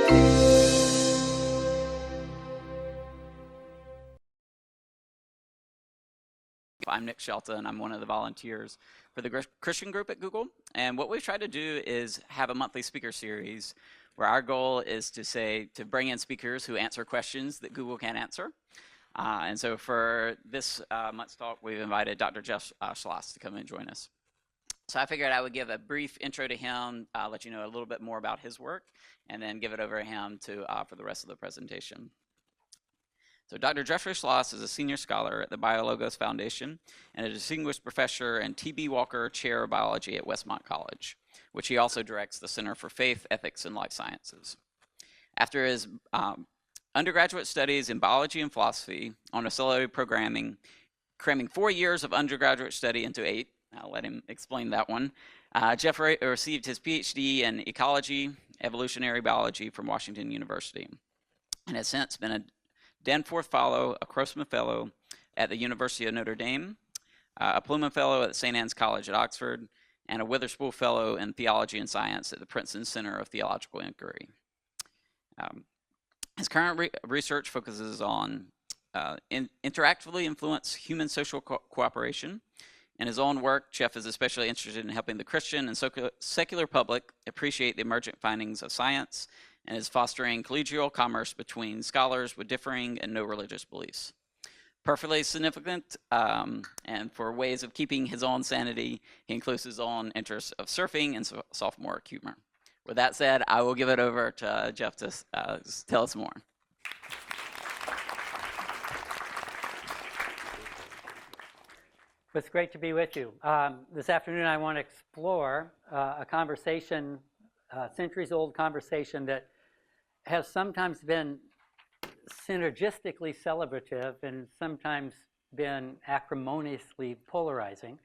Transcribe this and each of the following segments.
I'm Nick Shelton. I'm one of the volunteers for the Christian group at Google. And what we've tried to do is have a monthly speaker series where our goal is to bring in speakers who answer questions that Google can't answer. And so for this month's talk, we've invited Dr. Jeff Schloss to come and join us. So I figured I would give a brief intro to him, let you know a little bit more about his work, and then give it over to him for the rest of the presentation. So Dr. Jeffrey Schloss is a senior scholar at the BioLogos Foundation and a distinguished professor and T.B. Walker Chair of Biology at Westmont College, which he also directs the Center for Faith, Ethics, and Life Sciences. After his undergraduate studies in biology and philosophy on accelerated programming, cramming 4 years of undergraduate study into 8, I'll let him explain that one, Jeff received his PhD in ecology, evolutionary biology from Washington University, and has since been a Danforth Fellow, a Grossman Fellow at the University of Notre Dame, a Plumman Fellow at St. Anne's College at Oxford, and a Witherspoon Fellow in Theology and Science at the Princeton Center of Theological Inquiry. His current research focuses on interactively influence human social cooperation. In his own work, Jeff is especially interested in helping the Christian and secular public appreciate the emergent findings of science and is fostering collegial commerce between scholars with differing and no religious beliefs. Perfectly significant, and for ways of keeping his own sanity, he includes his own interests of surfing and sophomoric humor. With that said, I will give it over to Jeff to tell us more. It's great to be with you. This afternoon I want to explore a conversation, centuries-old conversation that has sometimes been synergistically celebrative and sometimes been acrimoniously polarizing.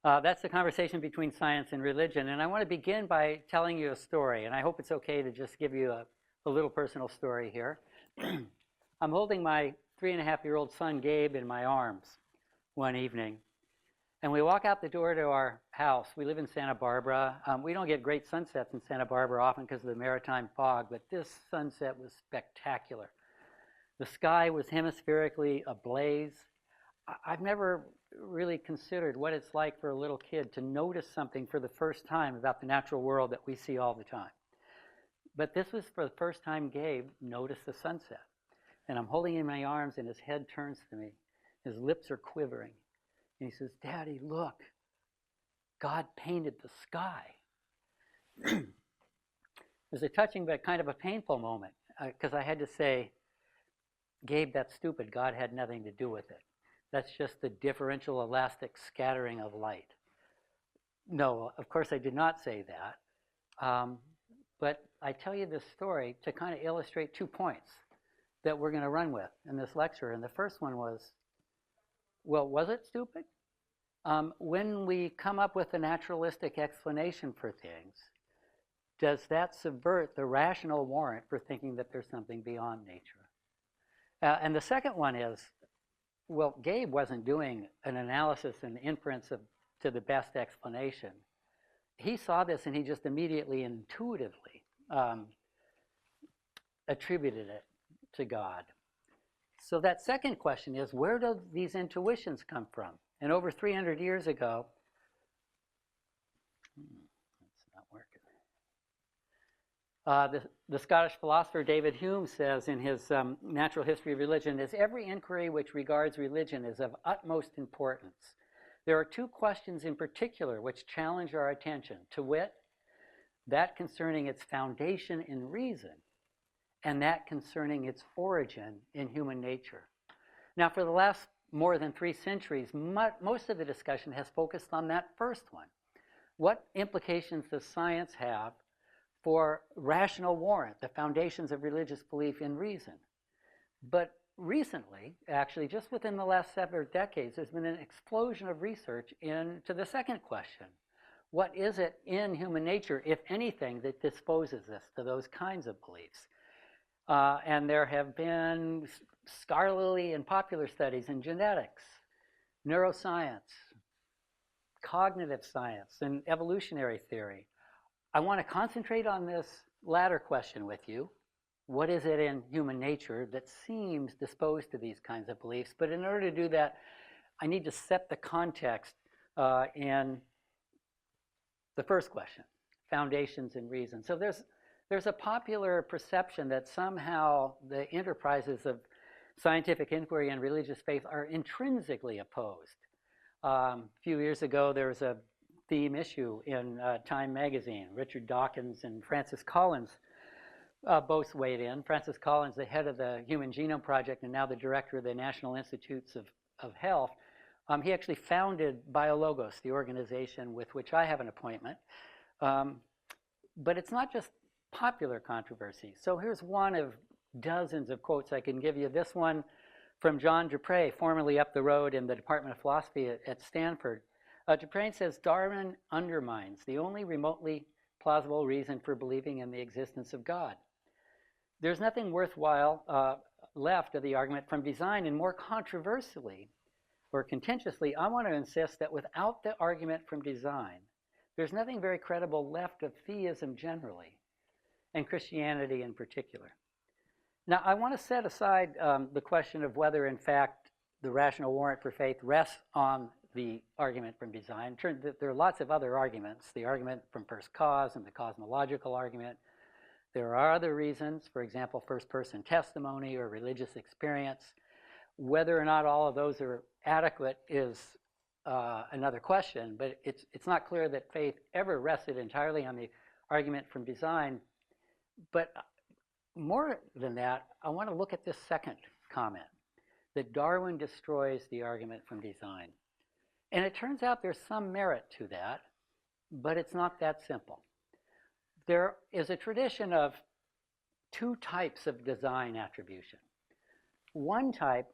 That's the conversation between science and religion. And I want to begin by telling you a story. And I hope it's okay to just give you a little personal story here. I'm holding my 3.5-year-old son, Gabe, in my arms one evening. And we walk out the door to our house. We live in Santa Barbara. We don't get great sunsets in Santa Barbara often because of the maritime fog, but this sunset was spectacular. The sky was hemispherically ablaze. I've never really considered what it's like for a little kid to notice something for the first time about the natural world that we see all the time. But this was for the first time Gabe noticed the sunset. And I'm holding him in my arms and his head turns to me. His lips are quivering. And he says, "Daddy, look, God painted the sky." It was a touching but kind of a painful moment because I had to say, "Gabe, that's stupid. God had nothing to do with it. That's just the differential elastic scattering of light." No, of course I did not say that. But I tell you this story to kind of illustrate 2 points that we're going to run with in this lecture. And the first one was, well, was it stupid? When we come up with a naturalistic explanation for things, does that subvert the rational warrant for thinking that there's something beyond nature? And the second one is, well, Gabe wasn't doing an analysis and inference to the best explanation. He saw this and he just immediately and intuitively attributed it to God. So that second question is, where do these intuitions come from? And over 300 years ago, that's not working. The Scottish philosopher David Hume says in his Natural History of Religion, "As every inquiry which regards religion is of utmost importance, there are 2 questions in particular which challenge our attention, to wit, that concerning its foundation in reason, and that concerning its origin in human nature." Now, for the last more than 3 centuries, most of the discussion has focused on that first one. What implications does science have for rational warrant, the foundations of religious belief in reason? But recently, actually, just within the last several decades, there's been an explosion of research into the second question. What is it in human nature, if anything, that disposes us to those kinds of beliefs? And there have been scholarly and popular studies in genetics, neuroscience, cognitive science, and evolutionary theory. I want to concentrate on this latter question with you, what is it in human nature that seems disposed to these kinds of beliefs? But in order to do that, I need to set the context in the first question, foundations and reason. So there's a popular perception that somehow the enterprises of scientific inquiry and religious faith are intrinsically opposed. A few years ago, there was a theme issue in Time magazine. Richard Dawkins and Francis Collins both weighed in. Francis Collins, the head of the Human Genome Project and now the director of the National Institutes of Health, he actually founded BioLogos, the organization with which I have an appointment. But it's not just popular controversy. So here's one of dozens of quotes I can give you. This one from John Dupre, formerly up the road in the Department of Philosophy at Stanford. Dupre says, Darwin undermines the only remotely plausible reason for believing in the existence of God. There's nothing worthwhile left of the argument from design, and more controversially or contentiously, I want to insist that without the argument from design, there's nothing very credible left of theism generally, and Christianity in particular. Now, I want to set aside the question of whether, in fact, the rational warrant for faith rests on the argument from design. There are lots of other arguments, the argument from first cause and the cosmological argument. There are other reasons, for example, first-person testimony or religious experience. Whether or not all of those are adequate is another question, but it's not clear that faith ever rested entirely on the argument from design. But more than that, I want to look at this second comment, that Darwin destroys the argument from design. And it turns out there's some merit to that, but it's not that simple. There is a tradition of two types of design attribution. One type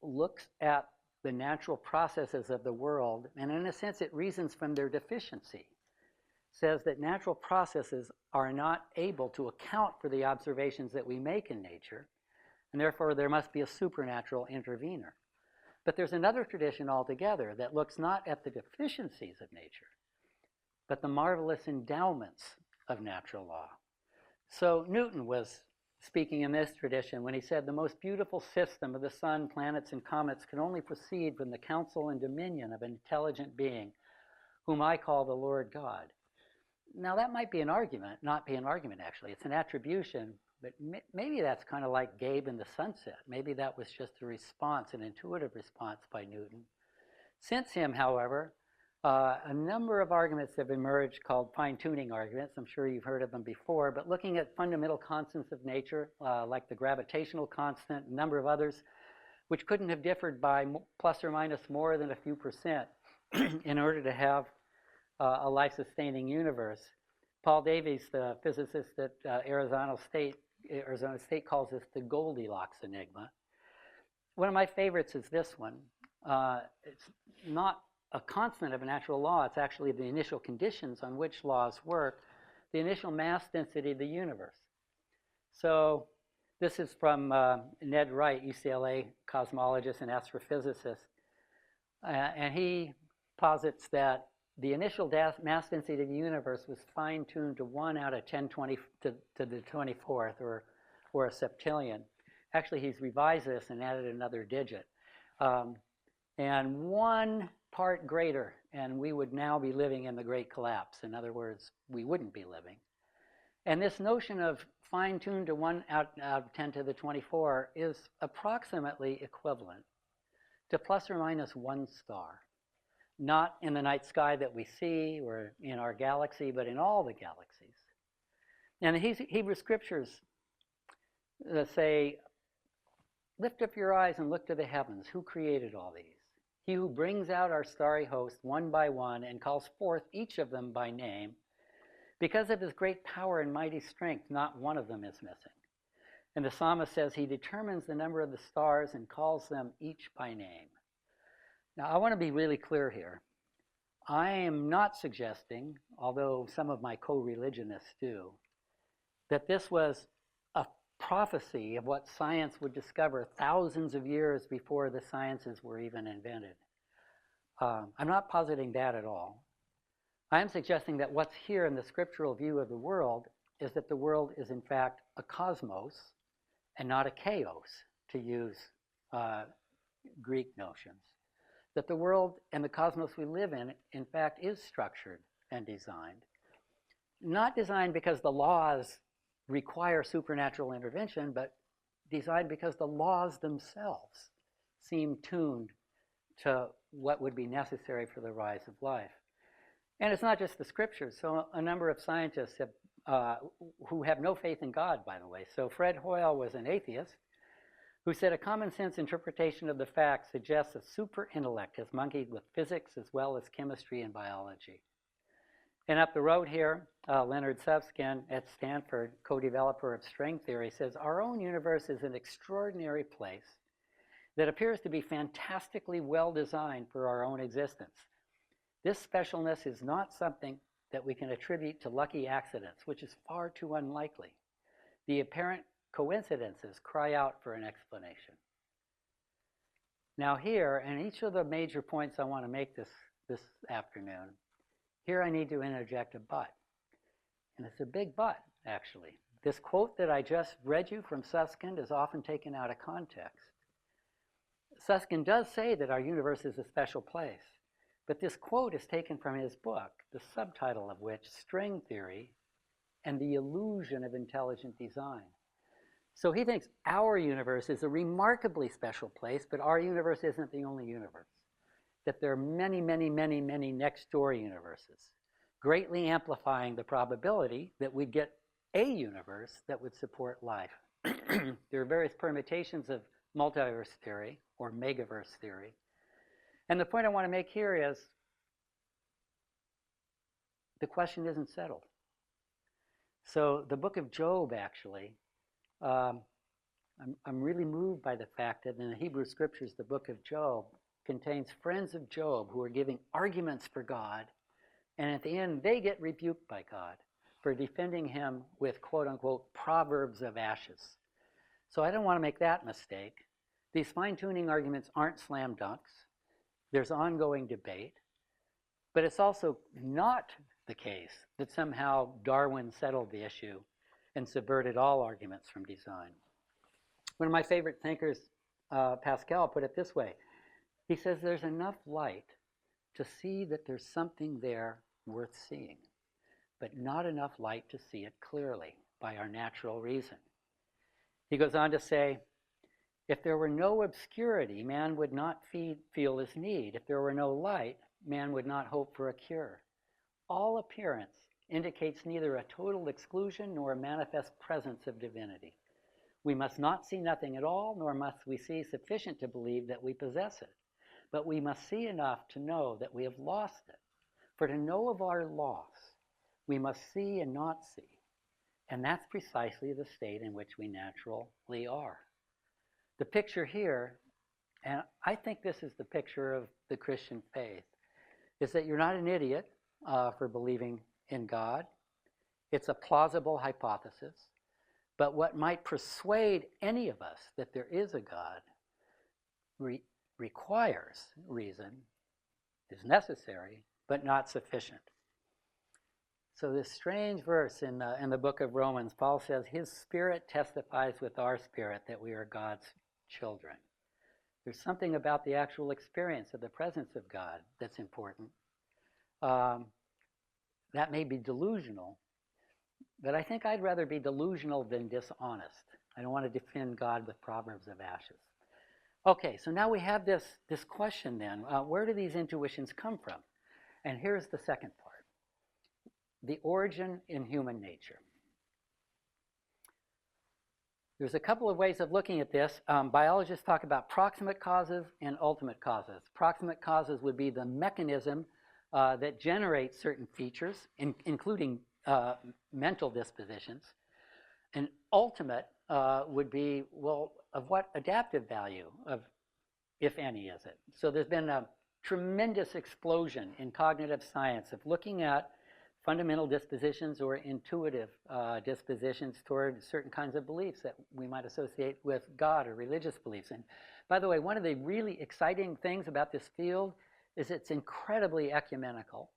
looks at the natural processes of the world, and in a sense it reasons from their deficiency. Says that natural processes are not able to account for the observations that we make in nature, and therefore there must be a supernatural intervener. But there's another tradition altogether that looks not at the deficiencies of nature, but the marvelous endowments of natural law. So Newton was speaking in this tradition when he said, the most beautiful system of the sun, planets, and comets can only proceed from the counsel and dominion of an intelligent being, whom I call the Lord God. Now that might be an argument, not be an argument actually. It's an attribution, but maybe that's kind of like Gabe in the Sunset. Maybe that was just a response, an intuitive response by Newton. Since him, however, a number of arguments have emerged called fine-tuning arguments. I'm sure you've heard of them before, but looking at fundamental constants of nature, like the gravitational constant, a number of others, which couldn't have differed by plus or minus more than a few percent in order to have a life-sustaining universe. Paul Davies, the physicist at Arizona State calls this the Goldilocks Enigma. One of my favorites is this one. It's not a constant of a natural law. It's actually the initial conditions on which laws work, the initial mass density of the universe. So this is from Ned Wright, UCLA cosmologist and astrophysicist. And he posits that the initial mass density of the universe was fine-tuned to 1 out of 1020 to the 24th, or a septillion. Actually, he's revised this and added another digit. And 1 part greater, and we would now be living in the Great Collapse. In other words, we wouldn't be living. And this notion of fine-tuned to 1 out of 10 to the 24 is approximately equivalent to plus or minus 1 star. Not in the night sky that we see or in our galaxy, but in all the galaxies. And the Hebrew scriptures say, lift up your eyes and look to the heavens. Who created all these? He who brings out our starry host one by one and calls forth each of them by name. Because of his great power and mighty strength, not one of them is missing. And the psalmist says he determines the number of the stars and calls them each by name. Now, I want to be really clear here. I am not suggesting, although some of my co-religionists do, that this was a prophecy of what science would discover thousands of years before the sciences were even invented. I'm not positing that at all. I am suggesting that what's here in the scriptural view of the world is that the world is in fact a cosmos, and not a chaos, to use Greek notions. That the world and the cosmos we live in fact, is structured and designed. Not designed because the laws require supernatural intervention, but designed because the laws themselves seem tuned to what would be necessary for the rise of life. And it's not just the scriptures. So a number of scientists who have no faith in God, by the way. So Fred Hoyle was an atheist who said a common sense interpretation of the facts suggests a super intellect has monkeyed with physics as well as chemistry and biology. And up the road here, Leonard Susskind at Stanford, co-developer of string theory, says our own universe is an extraordinary place that appears to be fantastically well designed for our own existence. This specialness is not something that we can attribute to lucky accidents, which is far too unlikely. The apparent coincidences cry out for an explanation. Now here, and each of the major points I want to make this afternoon, here I need to interject a but. And it's a big but, actually. This quote that I just read you from Susskind is often taken out of context. Susskind does say that our universe is a special place, but this quote is taken from his book, the subtitle of which, String Theory and the Illusion of Intelligent Design. So he thinks our universe is a remarkably special place, but our universe isn't the only universe. That there are many, many, many, many next-door universes, greatly amplifying the probability that we'd get a universe that would support life. There are various permutations of multiverse theory or megaverse theory. And the point I want to make here is the question isn't settled. So the book of Job, actually, I'm really moved by the fact that in the Hebrew scriptures, the book of Job contains friends of Job who are giving arguments for God, and at the end they get rebuked by God for defending him with quote-unquote proverbs of ashes. So I don't want to make that mistake. These fine-tuning arguments aren't slam dunks. There's ongoing debate, but it's also not the case that somehow Darwin settled the issue and subverted all arguments from design. One of my favorite thinkers, Pascal, put it this way. He says there's enough light to see that there's something there worth seeing, but not enough light to see it clearly by our natural reason. He goes on to say, if there were no obscurity, man would not feel his need. If there were no light, man would not hope for a cure. All appearance indicates neither a total exclusion nor a manifest presence of divinity. We must not see nothing at all, nor must we see sufficient to believe that we possess it. But we must see enough to know that we have lost it. For to know of our loss, we must see and not see. And that's precisely the state in which we naturally are. The picture here, and I think this is the picture of the Christian faith, is that you're not an idiot for believing in God. It's a plausible hypothesis. But what might persuade any of us that there is a God requires reason, is necessary, but not sufficient. So this strange verse in the book of Romans, Paul says, his spirit testifies with our spirit that we are God's children. There's something about the actual experience of the presence of God that's important. That may be delusional, but I think I'd rather be delusional than dishonest. I don't want to defend God with proverbs of ashes. Okay, so now we have this question then. Where do these intuitions come from? And here's the second part. The origin in human nature. There's a couple of ways of looking at this. Biologists talk about proximate causes and ultimate causes. Proximate causes would be the mechanism that generates certain features, including mental dispositions. And ultimate would be, well, of what adaptive value, if any, is it? So there's been a tremendous explosion in cognitive science of looking at fundamental dispositions or intuitive dispositions toward certain kinds of beliefs that we might associate with God or religious beliefs. And by the way, one of the really exciting things about this field is it's incredibly ecumenical.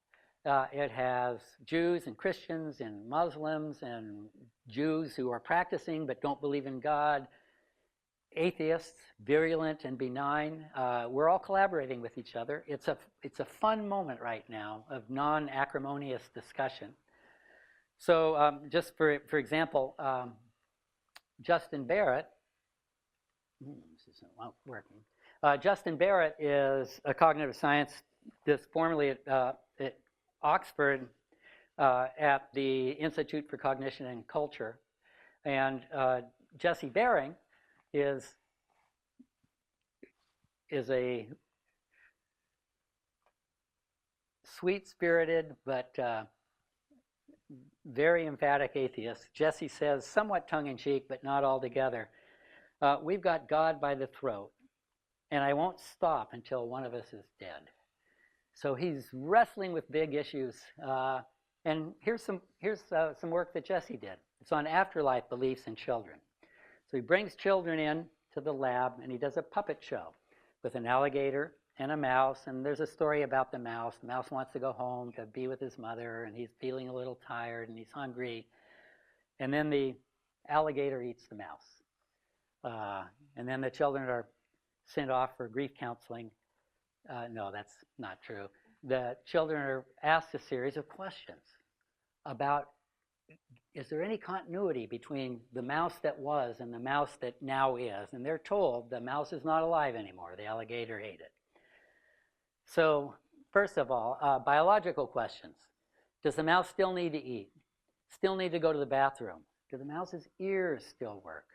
It has Jews and Christians and Muslims and Jews who are practicing but don't believe in God, atheists, virulent and benign. We're all collaborating with each other. It's a fun moment right now of non-acrimonious discussion. So just for example, Justin Barrett, this isn't working. Justin Barrett is a cognitive scientist formerly at Oxford at the Institute for Cognition and Culture. And Jesse Bering is a sweet-spirited but very emphatic atheist. Jesse says, somewhat tongue-in-cheek, but not altogether, we've got God by the throat, and I won't stop until one of us is dead. So he's wrestling with big issues. And here's some work that Jesse did. It's on afterlife beliefs in children. So he brings children in to the lab, and he does a puppet show with an alligator and a mouse. And there's a story about the mouse. The mouse wants to go home to be with his mother, and he's feeling a little tired, and he's hungry. And then the alligator eats the mouse. And then the children are sent off for grief counseling. No, that's not true. The children are asked a series of questions about, is there any continuity between the mouse that was and the mouse that now is? And they're told the mouse is not alive anymore. The alligator ate it. So first of all, biological questions. Does the mouse still need to eat? Still need to go to the bathroom? Do the mouse's ears still work?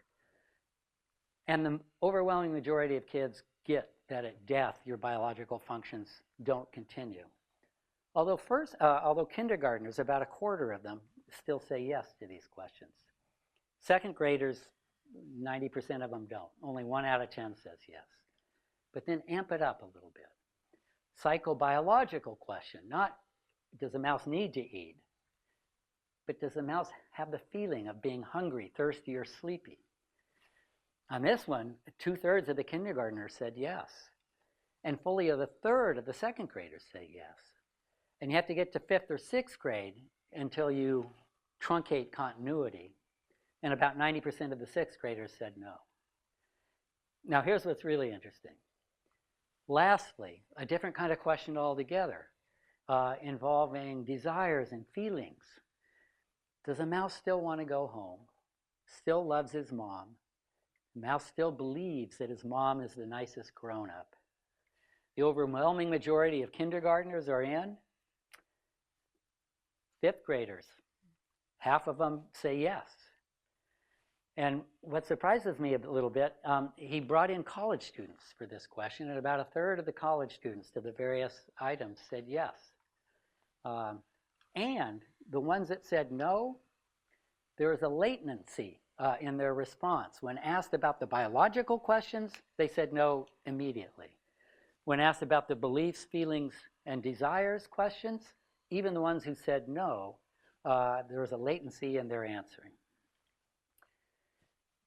And the overwhelming majority of kids get that at death, your biological functions don't continue. Although kindergartners, about a quarter of them, still say yes to these questions. Second graders, 90% of them don't. Only 1 out of 10 says yes. But then amp it up a little bit. Psychobiological question, not does the mouse need to eat, but does the mouse have the feeling of being hungry, thirsty, or sleepy? On this one, 2/3 of the kindergartners said yes. And fully a third of the second graders say yes. And you have to get to 5th or 6th grade until you truncate continuity. And about 90% of the 6th graders said no. Now here's what's really interesting. Lastly, a different kind of question altogether, involving desires and feelings. Does a mouse still want to go home? Still loves his mom? The mouse still believes that his mom is the nicest grown-up. The overwhelming majority of kindergartners are in. 5th graders, half of them say yes. And what surprises me a little bit, he brought in college students for this question, and about 1/3 of the college students to the various items said yes. And the ones that said no, there was a latency in their response. When asked about the biological questions, they said no immediately. When asked about the beliefs, feelings, and desires questions, even the ones who said no, there was a latency in their answering.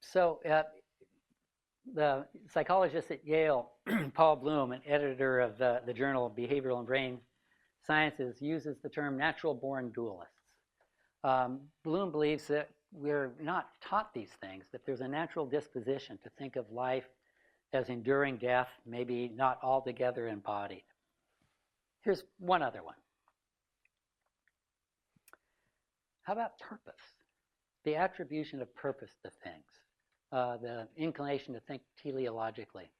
So the psychologist at Yale, Paul Bloom, an editor of the journal of Behavioral and Brain Sciences, uses the term natural-born dualists. Bloom believes that we're not taught these things, that there's a natural disposition to think of life as enduring death, maybe not altogether embodied. Here's one other one. How about purpose? The attribution of purpose to things, the inclination to think teleologically.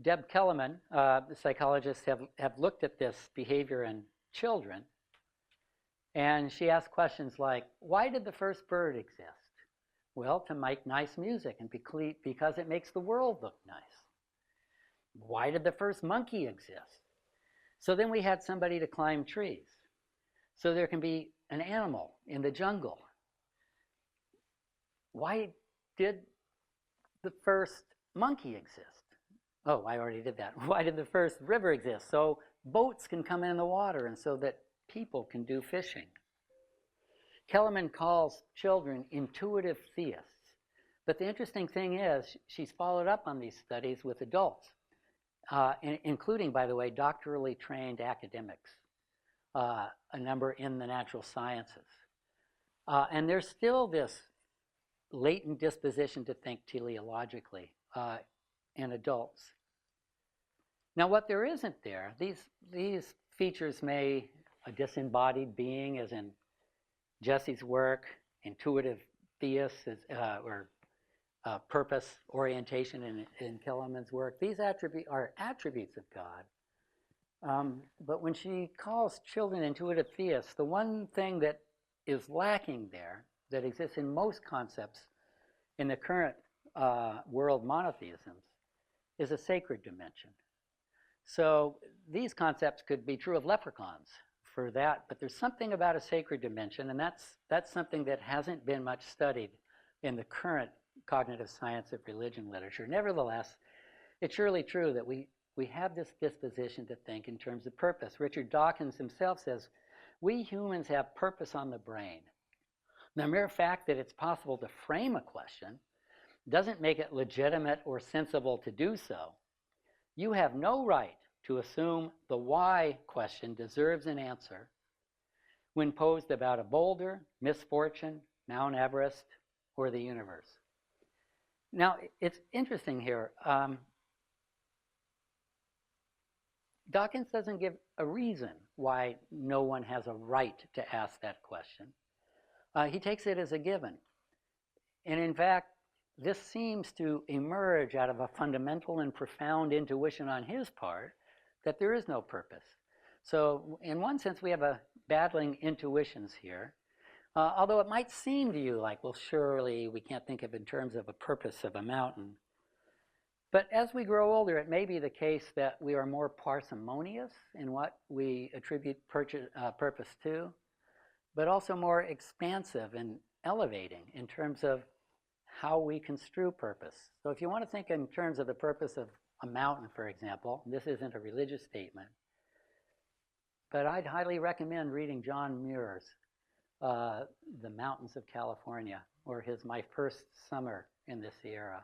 Deb Kellerman, the psychologists, have looked at this behavior in children, and she asked questions like, why did the first bird exist? Well, to make nice music and because it makes the world look nice. Why did the first monkey exist? So then we had somebody to climb trees. So there can be an animal in the jungle. Why did the first monkey exist? Oh, I already did that. Why did the first river exist? So boats can come in the water and so that people can do fishing. Kellerman calls children intuitive theists. But the interesting thing is she's followed up on these studies with adults, including, by the way, doctorally trained academics, a number in the natural sciences. And there's still this latent disposition to think teleologically in adults. Now, what there isn't there, these features may, a disembodied being, as in Jesse's work, intuitive theist, or purpose orientation in Kellerman's work, these are attributes of God. But when she calls children intuitive theists, the one thing that is lacking there, that exists in most concepts in the current world monotheisms, is a sacred dimension. So these concepts could be true of leprechauns for that, but there's something about a sacred dimension, and that's something that hasn't been much studied in the current cognitive science of religion literature. Nevertheless, it's surely true that we have this disposition to think in terms of purpose. Richard Dawkins himself says, we humans have purpose on the brain. The mere fact that it's possible to frame a question doesn't make it legitimate or sensible to do so. You have no right to assume the why question deserves an answer when posed about a boulder, misfortune, Mount Everest, or the universe. Now, it's interesting here. Dawkins doesn't give a reason why no one has a right to ask that question. He takes it as a given. And in fact, this seems to emerge out of a fundamental and profound intuition on his part that there is no purpose. So in one sense, we have a battling intuitions here. Although it might seem to you like, well, surely we can't think of it in terms of a purpose of a mountain. But as we grow older, it may be the case that we are more parsimonious in what we attribute purpose to, but also more expansive and elevating in terms of how we construe purpose. So if you want to think in terms of the purpose of a mountain, for example, this isn't a religious statement, but I'd highly recommend reading John Muir's The Mountains of California, or his My First Summer in the Sierra.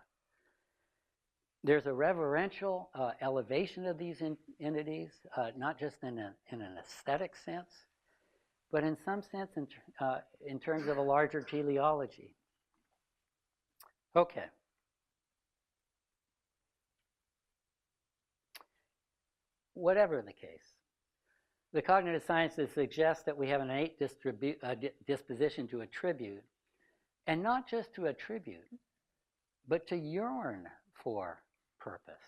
There's a reverential elevation of these entities, not just in an aesthetic sense, but in some sense in terms of a larger teleology. Okay. Whatever the case, the cognitive sciences suggest that we have an innate disposition to attribute, and not just to attribute, but to yearn for purpose.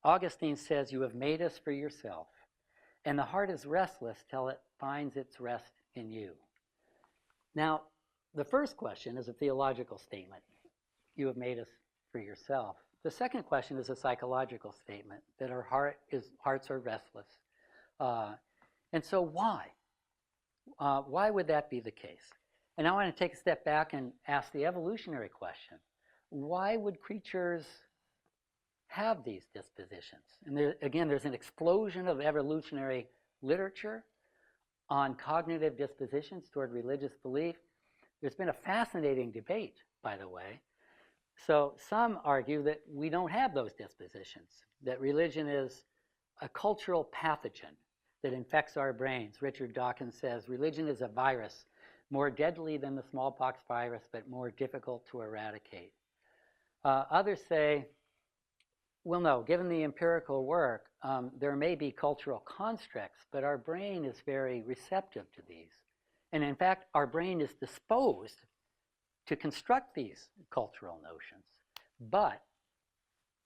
Augustine says, you have made us for yourself, and the heart is restless till it finds its rest in you. Now, the first question is a theological statement. You have made us for yourself. The second question is a psychological statement, that our hearts are restless. And so why? Why would that be the case? And I want to take a step back and ask the evolutionary question. Why would creatures have these dispositions? And there's an explosion of evolutionary literature on cognitive dispositions toward religious belief. There's been a fascinating debate, by the way. So some argue that we don't have those dispositions, that religion is a cultural pathogen that infects our brains. Richard Dawkins says religion is a virus, more deadly than the smallpox virus, but more difficult to eradicate. Others say, well, no, given the empirical work, there may be cultural constructs, but our brain is very receptive to these. And in fact, our brain is disposed to construct these cultural notions, but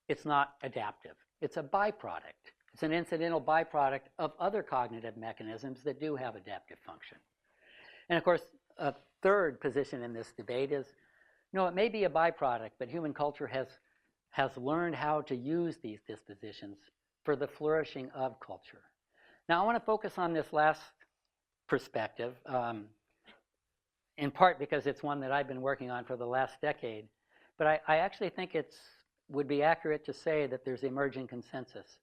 it's not adaptive. It's a byproduct. It's an incidental byproduct of other cognitive mechanisms that do have adaptive function. And of course, a third position in this debate is, no, it may be a byproduct, but human culture has learned how to use these dispositions for the flourishing of culture. Now, I want to focus on this last perspective, in part because it's one that I've been working on for the last decade. But I actually think it would be accurate to say that there's emerging consensus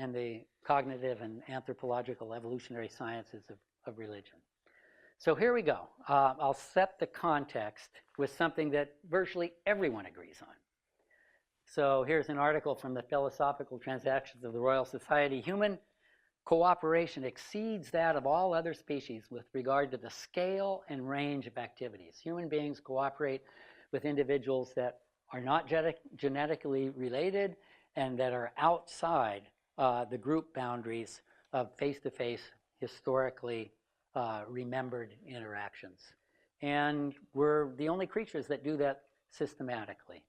in the cognitive and anthropological evolutionary sciences of religion. So here we go. I'll set the context with something that virtually everyone agrees on. So here's an article from the Philosophical Transactions of the Royal Society. Human cooperation exceeds that of all other species with regard to the scale and range of activities. Human beings cooperate with individuals that are not genetically related and that are outside the group boundaries of face-to-face, historically remembered interactions. And we're the only creatures that do that systematically.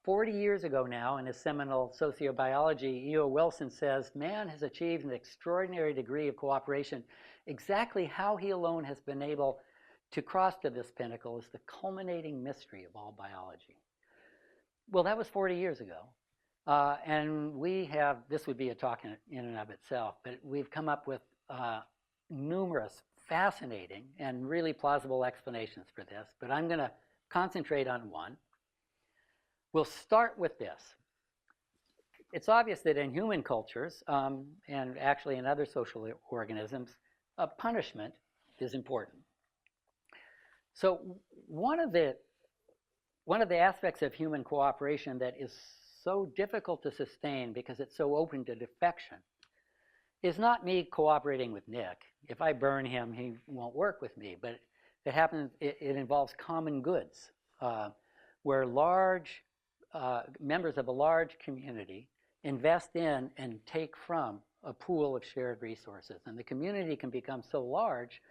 40 years ago now, in his seminal Sociobiology, E.O. Wilson says, man has achieved an extraordinary degree of cooperation. Exactly how he alone has been able to cross to this pinnacle is the culminating mystery of all biology. Well, that was 40 years ago. And we have, this would be a talk in and of itself, but we've come up with numerous fascinating and really plausible explanations for this. But I'm going to concentrate on one. We'll start with this. It's obvious that in human cultures, and actually in other social organisms, punishment is important. So one of the aspects of human cooperation that is so difficult to sustain because it's so open to defection is not me cooperating with Nick. If I burn him, he won't work with me. But it involves common goods, where large members of a large community invest in and take from a pool of shared resources. And the community can become so large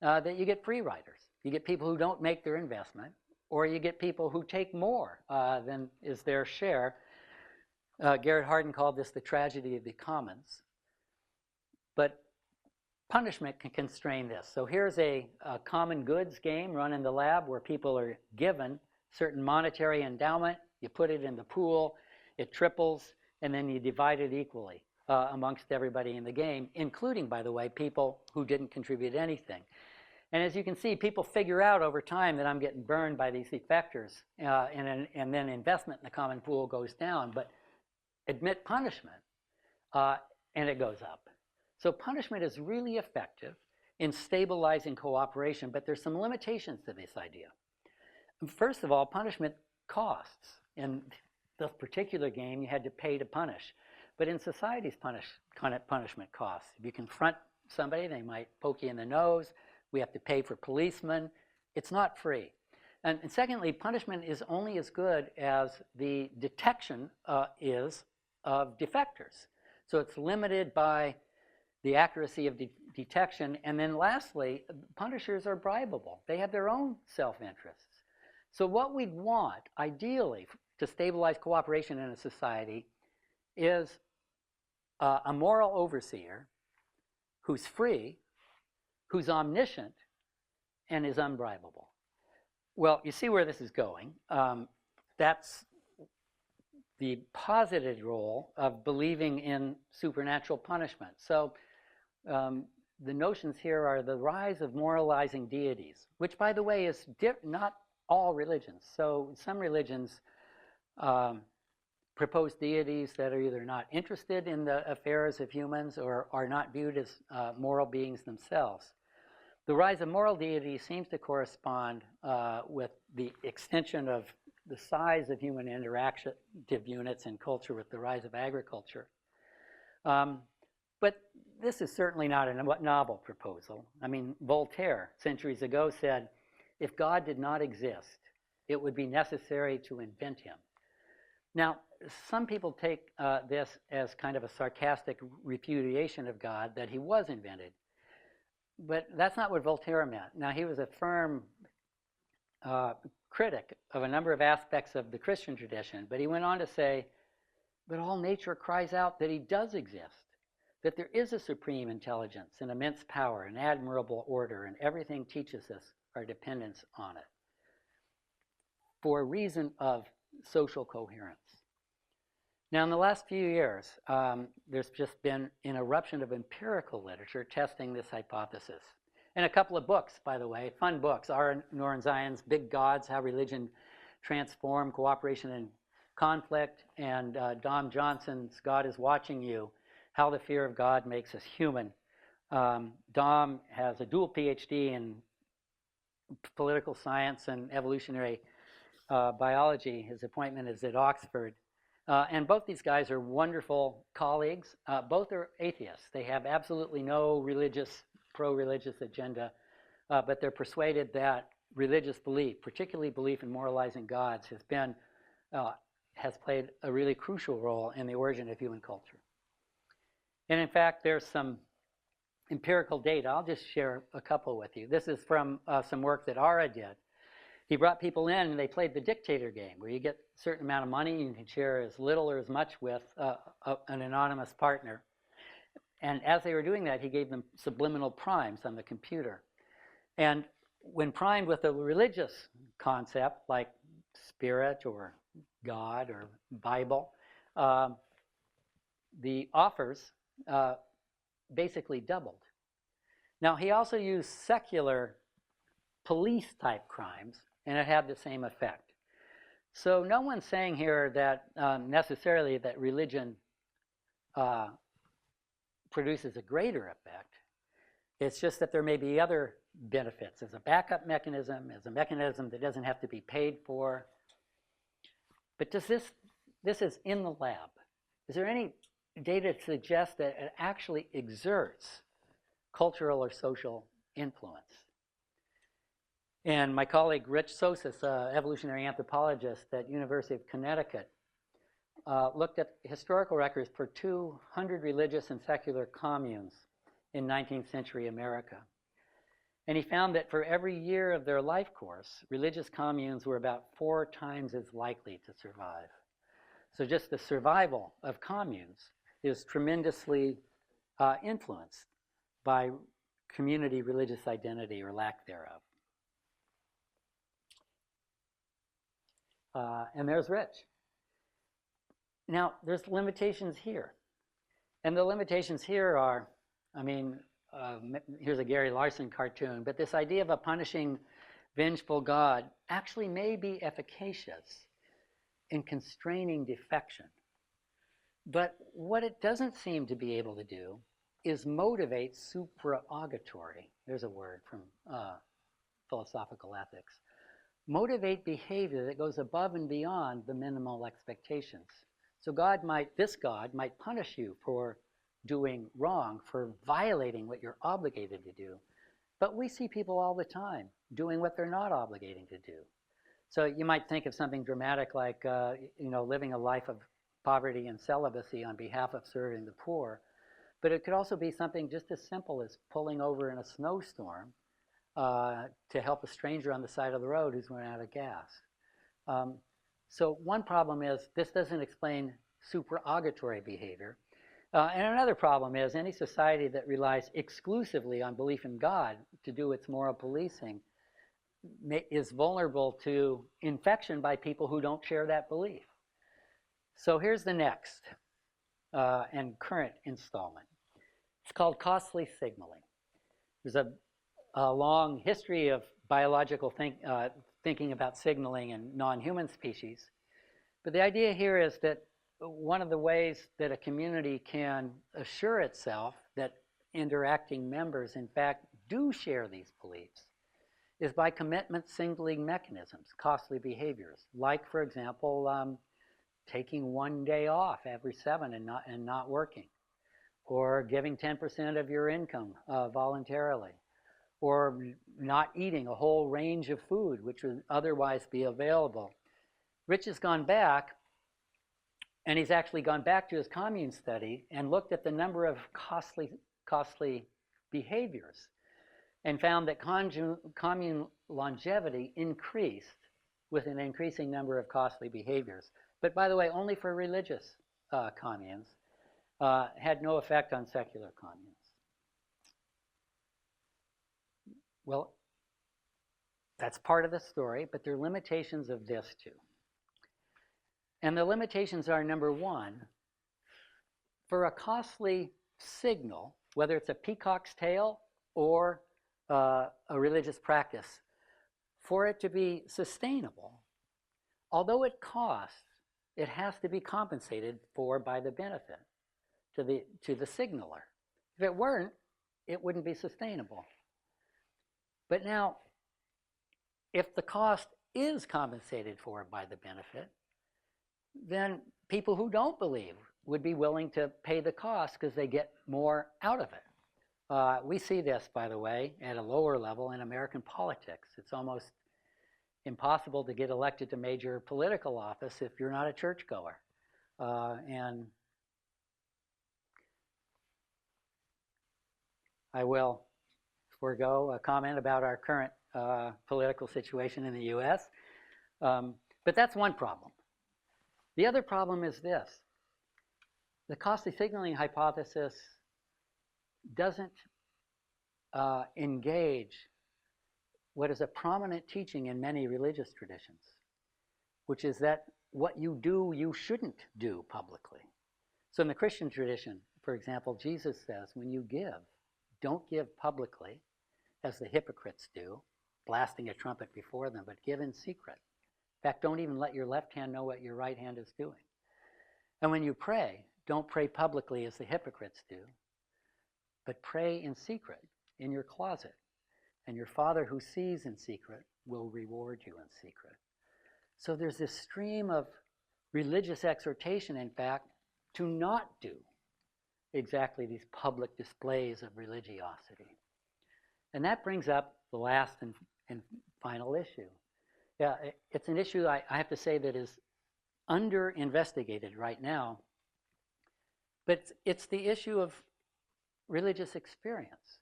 that you get free riders. You get people who don't make their investment, or you get people who take more than is their share. Garrett Hardin called this the tragedy of the commons. But punishment can constrain this. So here's a common goods game run in the lab where people are given certain monetary endowment. You put it in the pool, it triples, and then you divide it equally amongst everybody in the game, including, by the way, people who didn't contribute anything. And as you can see, people figure out over time that I'm getting burned by these effectors, and then investment in the common pool goes down. But admit punishment, and it goes up. So punishment is really effective in stabilizing cooperation, but there's some limitations to this idea. First of all, punishment costs. In this particular game, you had to pay to punish. But in societies, punishment costs. If you confront somebody, they might poke you in the nose. We have to pay for policemen. It's not free. And secondly, punishment is only as good as the detection is of defectors. So it's limited by the accuracy of detection. And then lastly, punishers are bribable. They have their own self-interests. So what we'd want, ideally, to stabilize cooperation in a society is a moral overseer who's free, who's omniscient, and is unbribable. Well, you see where this is going. That's the posited role of believing in supernatural punishment. So the notions here are the rise of moralizing deities, which, by the way, is not all religions. So some religions propose deities that are either not interested in the affairs of humans or are not viewed as moral beings themselves. The rise of moral deities seems to correspond with the extension of the size of human interactive units in culture with the rise of agriculture. But this is certainly not a novel proposal. I mean, Voltaire, centuries ago, said, if God did not exist, it would be necessary to invent him. Now, some people take this as kind of a sarcastic repudiation of God, that he was invented. But that's not what Voltaire meant. Now, he was a firm critic of a number of aspects of the Christian tradition, but he went on to say, but all nature cries out that he does exist, that there is a supreme intelligence, an immense power, an admirable order, and everything teaches us our dependence on it for a reason of social coherence. Now, in the last few years, there's just been an eruption of empirical literature testing this hypothesis. And a couple of books, by the way, fun books. R. Norrin Zion's Big Gods, How Religion Transformed Cooperation and Conflict, and Dom Johnson's God is Watching You, How the Fear of God Makes Us Human. Dom has a dual PhD in political science and evolutionary biology. His appointment is at Oxford. And both these guys are wonderful colleagues. Both are atheists. They have absolutely no pro-religious agenda, but they're persuaded that religious belief, particularly belief in moralizing gods, has played a really crucial role in the origin of human culture. And in fact, there's some empirical data. I'll just share a couple with you. This is from some work that Ara did. He brought people in and they played the dictator game, where you get a certain amount of money and you can share as little or as much with an anonymous partner. And as they were doing that, he gave them subliminal primes on the computer. And when primed with a religious concept like spirit or God or Bible, the offers basically doubled. Now, he also used secular police-type crimes, and it had the same effect. So no one's saying here that necessarily that religion produces a greater effect. It's just that there may be other benefits as a backup mechanism, as a mechanism that doesn't have to be paid for. But this is in the lab. Is there any data to suggest that it actually exerts cultural or social influence? And my colleague Rich Sosis, evolutionary anthropologist at University of Connecticut, looked at historical records for 200 religious and secular communes in 19th century America. And he found that for every year of their life course, religious communes were about 4 times as likely to survive. So just the survival of communes is tremendously influenced by community religious identity or lack thereof. And there's Rich. Now, there's limitations here. And the limitations here are, here's a Gary Larson cartoon, but this idea of a punishing, vengeful God actually may be efficacious in constraining defection. But what it doesn't seem to be able to do is motivate supraogatory. There's a word from philosophical ethics. Motivate behavior that goes above and beyond the minimal expectations. So this God might punish you for doing wrong, for violating what you're obligated to do. But we see people all the time doing what they're not obligated to do. So you might think of something dramatic like, living a life of poverty and celibacy on behalf of serving the poor. But it could also be something just as simple as pulling over in a snowstorm to help a stranger on the side of the road who's run out of gas. So one problem is this doesn't explain supraogatory behavior. And another problem is any society that relies exclusively on belief in God to do its moral policing is vulnerable to infection by people who don't share that belief. So here's the next and current installment. It's called costly signaling. There's a long history of biological thinking about signaling in non-human species. But the idea here is that one of the ways that a community can assure itself that interacting members, in fact, do share these beliefs is by commitment signaling mechanisms, costly behaviors, like, for example, taking 1 day off every 7 and not working, or giving 10% of your income voluntarily, or not eating a whole range of food which would otherwise be available. Rich has gone back, and he's actually gone back to his commune study and looked at the number of costly behaviors and found that commune longevity increased with an increasing number of costly behaviors. But by the way, only for religious communes, had no effect on secular communes. Well, that's part of the story, but there are limitations of this too. And the limitations are, number one, for a costly signal, whether it's a peacock's tail or a religious practice, for it to be sustainable, although it costs, it has to be compensated for by the benefit to the signaler. If it weren't, it wouldn't be sustainable. But now, if the cost is compensated for by the benefit, then people who don't believe would be willing to pay the cost because they get more out of it. We see this, by the way, at a lower level in American politics. It's almost impossible to get elected to major political office if you're not a churchgoer. And I will forego a comment about our current political situation in the US. But that's one problem. The other problem is this. The costly signaling hypothesis doesn't engage what is a prominent teaching in many religious traditions, which is that what you do, you shouldn't do publicly. So in the Christian tradition, for example, Jesus says, when you give, don't give publicly, as the hypocrites do, blasting a trumpet before them, but give in secret. In fact, don't even let your left hand know what your right hand is doing. And when you pray, don't pray publicly as the hypocrites do, but pray in secret, in your closet. And your Father who sees in secret will reward you in secret. So there's this stream of religious exhortation, in fact, to not do exactly these public displays of religiosity. And that brings up the last and final issue. Yeah, it's an issue I have to say that is under-investigated right now, but it's the issue of religious experience.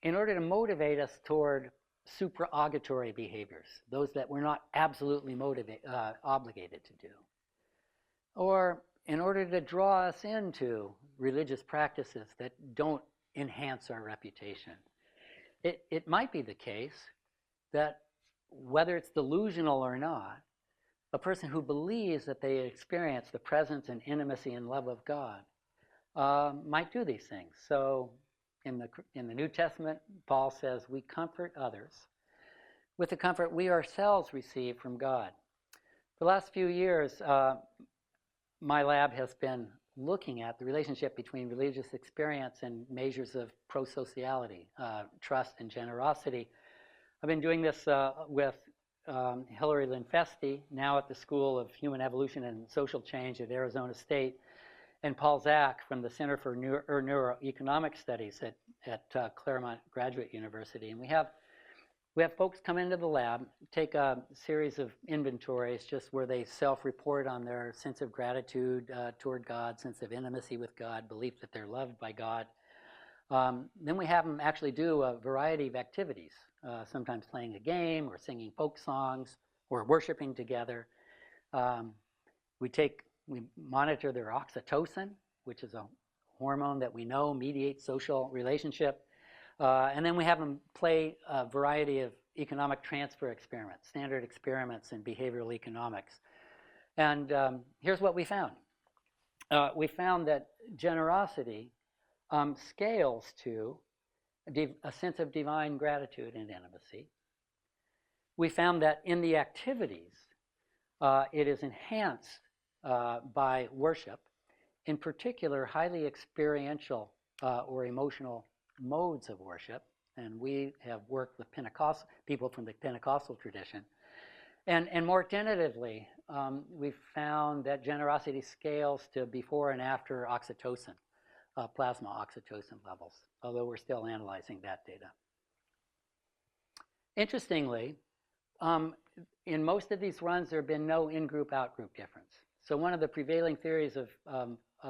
In order to motivate us toward supraerogatory behaviors, those that we're not absolutely obligated to do, or in order to draw us into religious practices that don't enhance our reputation, it might be the case that whether it's delusional or not, a person who believes that they experience the presence and intimacy and love of God might do these things. So in the New Testament, Paul says, we comfort others with the comfort we ourselves receive from God. For the last few years, my lab has been looking at the relationship between religious experience and measures of prosociality, trust and generosity. I've been doing this with Hilary Linfesti, now at the School of Human Evolution and Social Change at Arizona State, and Paul Zach from the Center for Neuroeconomic Studies at Claremont Graduate University. And we have folks come into the lab, take a series of inventories just where they self-report on their sense of gratitude toward God, sense of intimacy with God, belief that they're loved by God. Then we have them actually do a variety of activities, sometimes playing a game or singing folk songs or worshiping together. We monitor their oxytocin, which is a hormone that we know mediates social relationship. And then we have them play a variety of economic transfer experiments, standard experiments in behavioral economics. And here's what we found. We found that generosity scales to a sense of divine gratitude and intimacy. We found that in the activities, it is enhanced by worship, in particular highly experiential or emotional modes of worship. And we have worked with people from the Pentecostal tradition. And more tentatively, we've found that generosity scales to before and after oxytocin, plasma oxytocin levels, although we're still analyzing that data. Interestingly, in most of these runs, there have been no in-group, out-group difference. So one of the prevailing theories of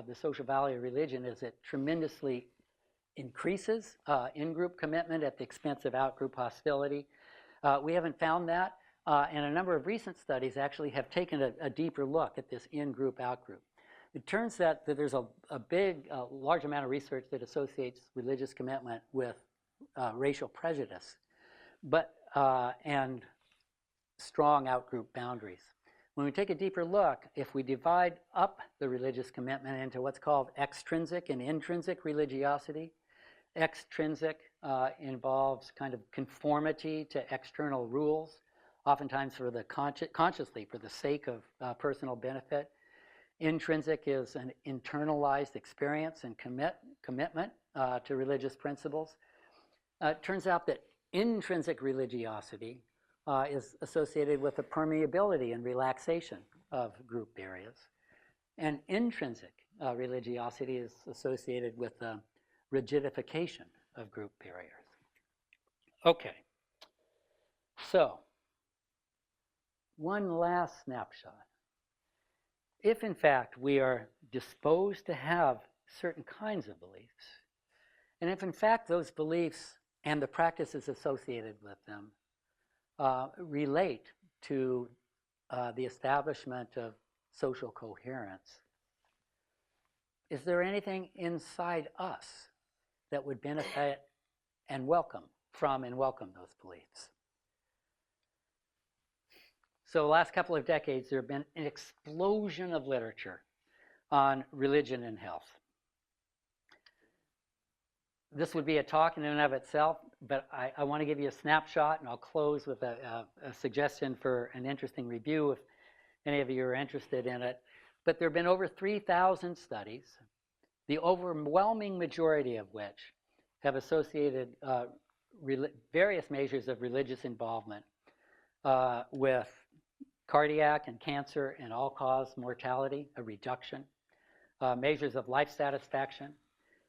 the social value of religion is it tremendously increases in-group commitment at the expense of out-group hostility. We haven't found that, and a number of recent studies actually have taken a deeper look at this in-group, out-group. It turns out that there's a large amount of research that associates religious commitment with racial prejudice, and strong out-group boundaries. When we take a deeper look, if we divide up the religious commitment into what's called extrinsic and intrinsic religiosity, extrinsic involves kind of conformity to external rules, oftentimes for the consciously for the sake of personal benefit. Intrinsic is an internalized experience and commitment to religious principles. It turns out that intrinsic religiosity is associated with the permeability and relaxation of group areas. And intrinsic religiosity is associated with the rigidification of group barriers. Okay, so one last snapshot. If in fact we are disposed to have certain kinds of beliefs, and if in fact those beliefs and the practices associated with them relate to the establishment of social coherence, is there anything inside us that would benefit and welcome those beliefs? So the last couple of decades, there have been an explosion of literature on religion and health. This would be a talk in and of itself, but I want to give you a snapshot, and I'll close with a suggestion for an interesting review if any of you are interested in it. But there have been over 3,000 studies, the overwhelming majority of which have associated various measures of religious involvement with cardiac and cancer and all-cause mortality, a reduction, measures of life satisfaction,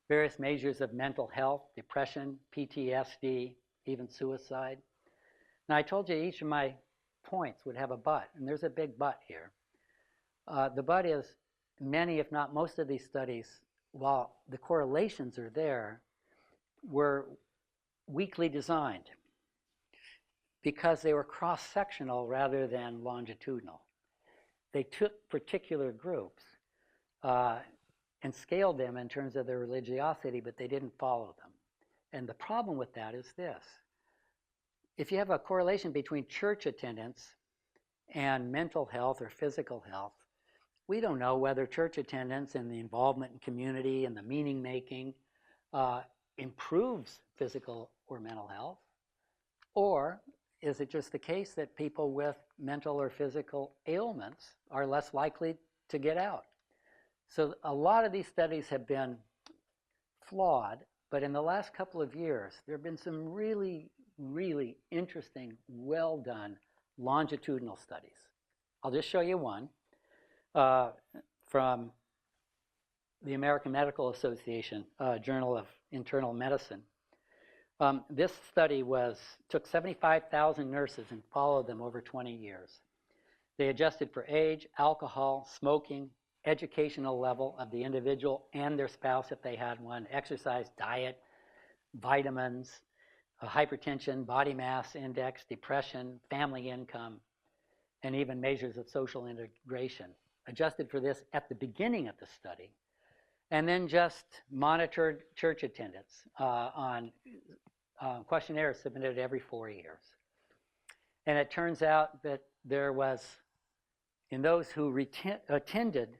various measures of mental health, depression, PTSD, even suicide. Now, I told you each of my points would have a but, and there's a big but here. The but is many, if not most of these studies, while the correlations are there, were weakly designed because they were cross-sectional rather than longitudinal. They took particular groups and scaled them in terms of their religiosity, but they didn't follow them. And the problem with that is this. If you have a correlation between church attendance and mental health or physical health, we don't know whether church attendance and the involvement in community and the meaning making improves physical or mental health, or is it just the case that people with mental or physical ailments are less likely to get out? So a lot of these studies have been flawed, but in the last couple of years, there have been some really, really interesting, well-done longitudinal studies. I'll just show you one from the American Medical Association Journal of Internal Medicine. This study took 75,000 nurses and followed them over 20 years. They adjusted for age, alcohol, smoking, educational level of the individual and their spouse if they had one, exercise, diet, vitamins, hypertension, body mass index, depression, family income, and even measures of social integration. Adjusted for this at the beginning of the study, and then just monitored church attendance on questionnaires submitted every 4 years. And it turns out that there was, in those who attended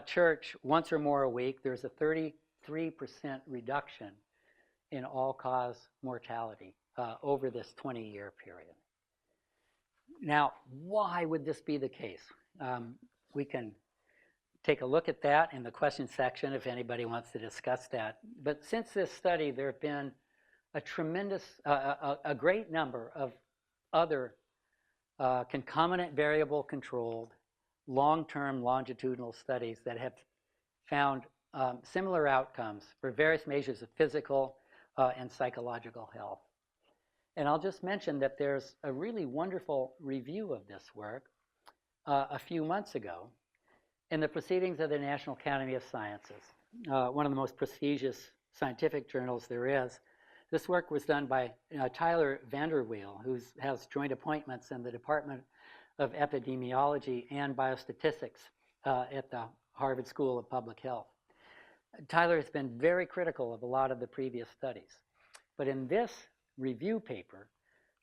church once or more a week, there's a 33% reduction in all-cause mortality over this 20-year period. Now, why would this be the case? We can take a look at that in the question section if anybody wants to discuss that. But since this study, there have been a tremendous, a great number of other concomitant variable controlled, long-term longitudinal studies that have found similar outcomes for various measures of physical and psychological health. And I'll just mention that there's a really wonderful review of this work a few months ago in the Proceedings of the National Academy of Sciences, one of the most prestigious scientific journals there is. This work was done by Tyler Vanderweel, who has joint appointments in the Department of Epidemiology and Biostatistics at the Harvard School of Public Health. Tyler has been very critical of a lot of the previous studies. But in this review paper,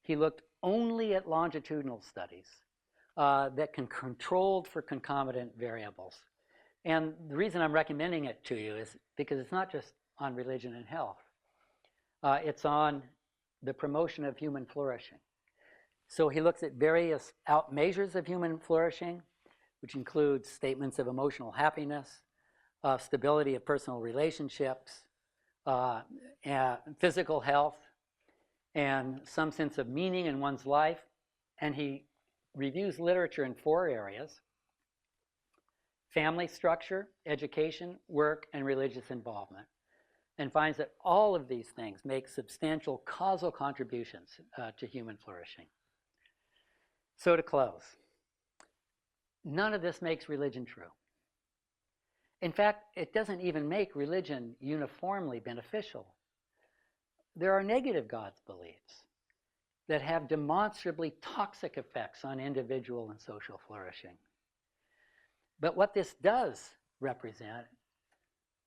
he looked only at longitudinal studies that can controlled for concomitant variables. And the reason I'm recommending it to you is because it's not just on religion and health. It's on the promotion of human flourishing. So he looks at various measures of human flourishing, which includes statements of emotional happiness, stability of personal relationships, physical health, and some sense of meaning in one's life, and he reviews literature in 4 areas: family structure, education, work, and religious involvement, and finds that all of these things make substantial causal contributions to human flourishing. So to close, none of this makes religion true. In fact, it doesn't even make religion uniformly beneficial. There are negative God's beliefs that have demonstrably toxic effects on individual and social flourishing. But what this does represent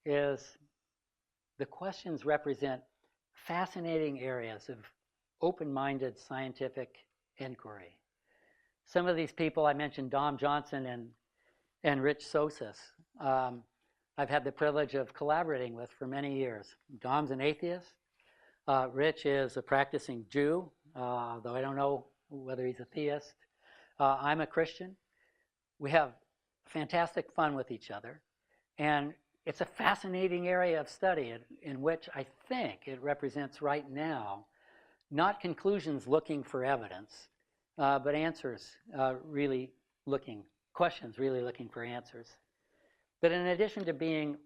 is the questions represent fascinating areas of open-minded scientific inquiry. Some of these people, I mentioned Dom Johnson and Rich Sosas, I've had the privilege of collaborating with for many years. Dom's an atheist. Rich is a practicing Jew, though I don't know whether he's a theist. I'm a Christian. We have fantastic fun with each other. And it's a fascinating area of study in which I think it represents right now not conclusions looking for evidence, but answers questions really looking for answers. But in addition to being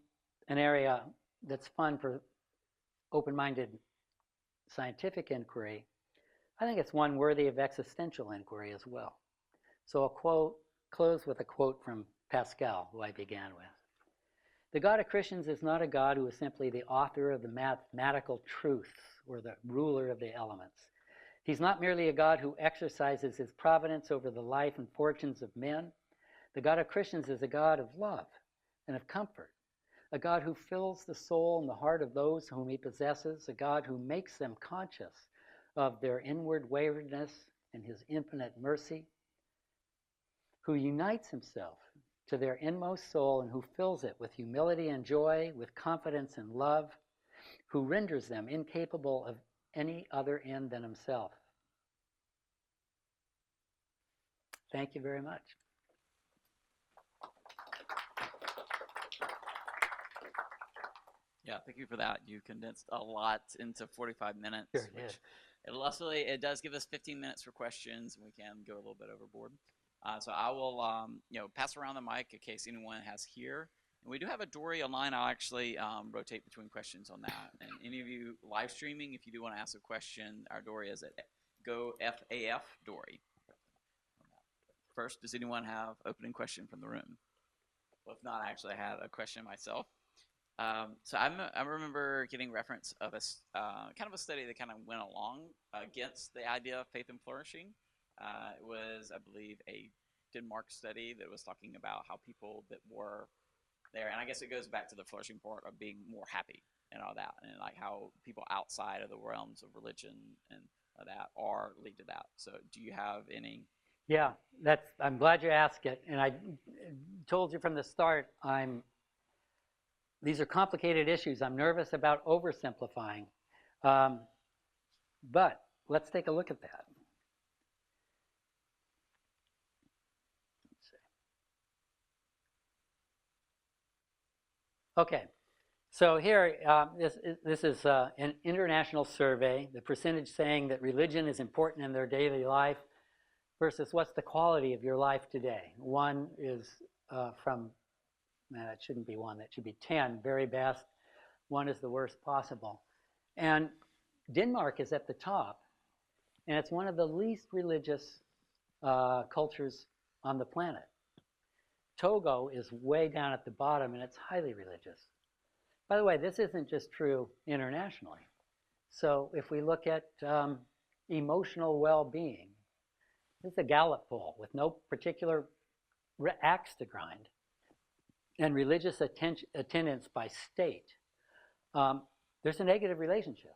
an area that's fun for open-minded scientific inquiry, I think it's one worthy of existential inquiry as well. So I'll close with a quote from Pascal, who I began with. The God of Christians is not a God who is simply the author of the mathematical truths or the ruler of the elements. He's not merely a God who exercises his providence over the life and fortunes of men. The God of Christians is a God of love and of comfort, a God who fills the soul and the heart of those whom he possesses, a God who makes them conscious of their inward waywardness and his infinite mercy, who unites himself to their inmost soul and who fills it with humility and joy, with confidence and love, who renders them incapable of any other end than himself. Thank you very much. Yeah, thank you for that. You condensed a lot into 45 minutes. Sure which did. it does give us 15 minutes for questions, and we can go a little bit overboard. So I will, pass around the mic in case anyone has here. And we do have a Dory online. I'll actually rotate between questions on that. And any of you live streaming, if you do want to ask a question, our Dory is at GoFAF Dory. First, does anyone have opening question from the room? Well, if not, I actually had a question myself. So I remember getting reference of a kind of a study that kind of went along against the idea of faith and flourishing. It was, I believe, a Denmark study that was talking about how people that were there, and I guess it goes back to the flourishing part of being more happy and all that, and like how people outside of the realms of religion and that lead to that. So do you have any? Yeah, I'm glad you asked it, and I told you from the start, these are complicated issues. I'm nervous about oversimplifying, but let's take a look at that. Okay, so here, this is an international survey, the percentage saying that religion is important in their daily life versus what's the quality of your life today. One is it shouldn't be one, that should be 10, very best. One is the worst possible. And Denmark is at the top, and it's one of the least religious cultures on the planet. Togo is way down at the bottom, and it's highly religious. By the way, this isn't just true internationally. So if we look at emotional well-being, this is a Gallup poll with no particular axe to grind, and religious attendance by state, there's a negative relationship.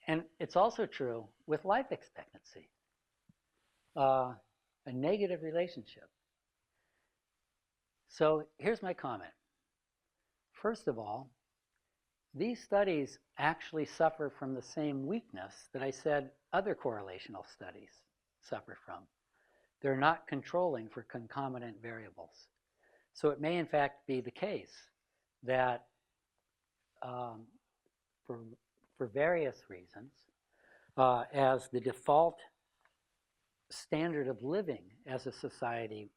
And it's also true with life expectancy, a negative relationship. So here's my comment. First of all, these studies actually suffer from the same weakness that I said other correlational studies suffer from. They're not controlling for concomitant variables. So it may in fact be the case that for various reasons, as the default standard of living as a society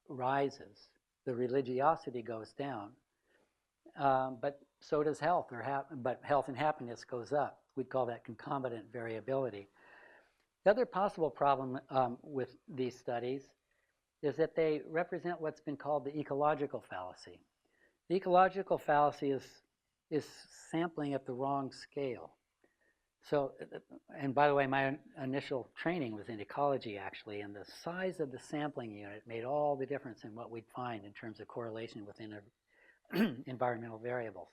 rises, the religiosity goes down, but so does health, but health and happiness goes up. We'd call that concomitant variability. The other possible problem with these studies is that they represent what's been called the ecological fallacy. The ecological fallacy is sampling at the wrong scale. So, and by the way, my initial training was in ecology, actually, and the size of the sampling unit made all the difference in what we'd find in terms of correlation within environmental variables.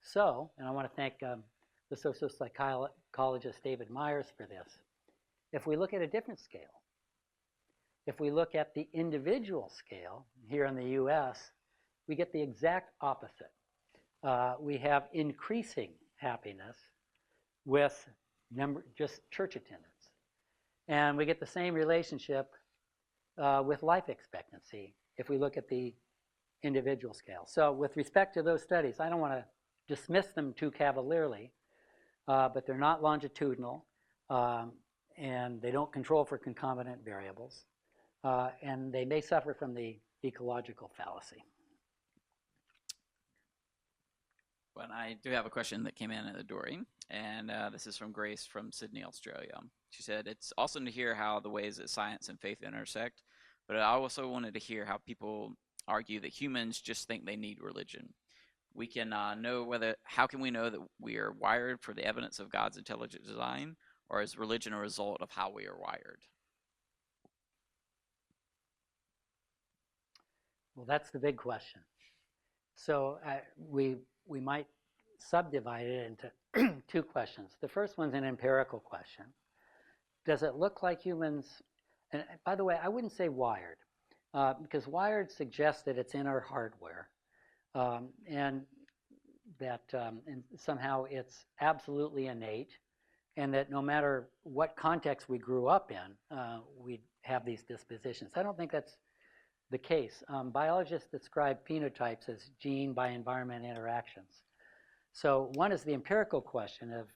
So, and I want to thank the social psychologist David Myers for this. If we look at a different scale, if we look at the individual scale here in the US, we get the exact opposite. We have increasing happiness with just church attendance. And we get the same relationship with life expectancy if we look at the individual scale. So with respect to those studies, I don't want to dismiss them too cavalierly, but they're not longitudinal, and they don't control for concomitant variables, and they may suffer from the ecological fallacy. Well, I do have a question that came in at the Dory, and this is from Grace from Sydney, Australia. She said, it's awesome to hear how the ways that science and faith intersect, but I also wanted to hear how people argue that humans just think they need religion. We can how can we know that we are wired for the evidence of God's intelligent design, or is religion a result of how we are wired? Well, that's the big question. So we might subdivide it into two questions. The first one's an empirical question. Does it look like humans, and by the way, I wouldn't say wired, because wired suggests that it's in our hardware, and that and somehow it's absolutely innate, and that no matter what context we grew up in, we have these dispositions. I don't think that's the case. Biologists describe phenotypes as gene by environment interactions. So one is the empirical question of,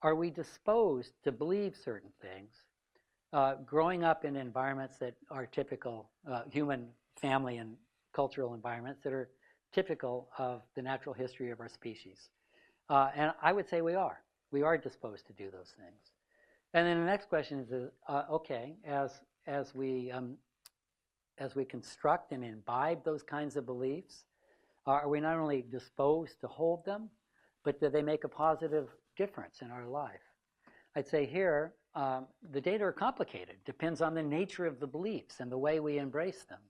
are we disposed to believe certain things, growing up in environments that are typical, human family and cultural environments that are typical of the natural history of our species? And I would say we are. We are disposed to do those things. And then the next question is, okay, as we construct and imbibe those kinds of beliefs, are we not only disposed to hold them, but do they make a positive difference in our life? I'd say here, the data are complicated. Depends on the nature of the beliefs and the way we embrace them.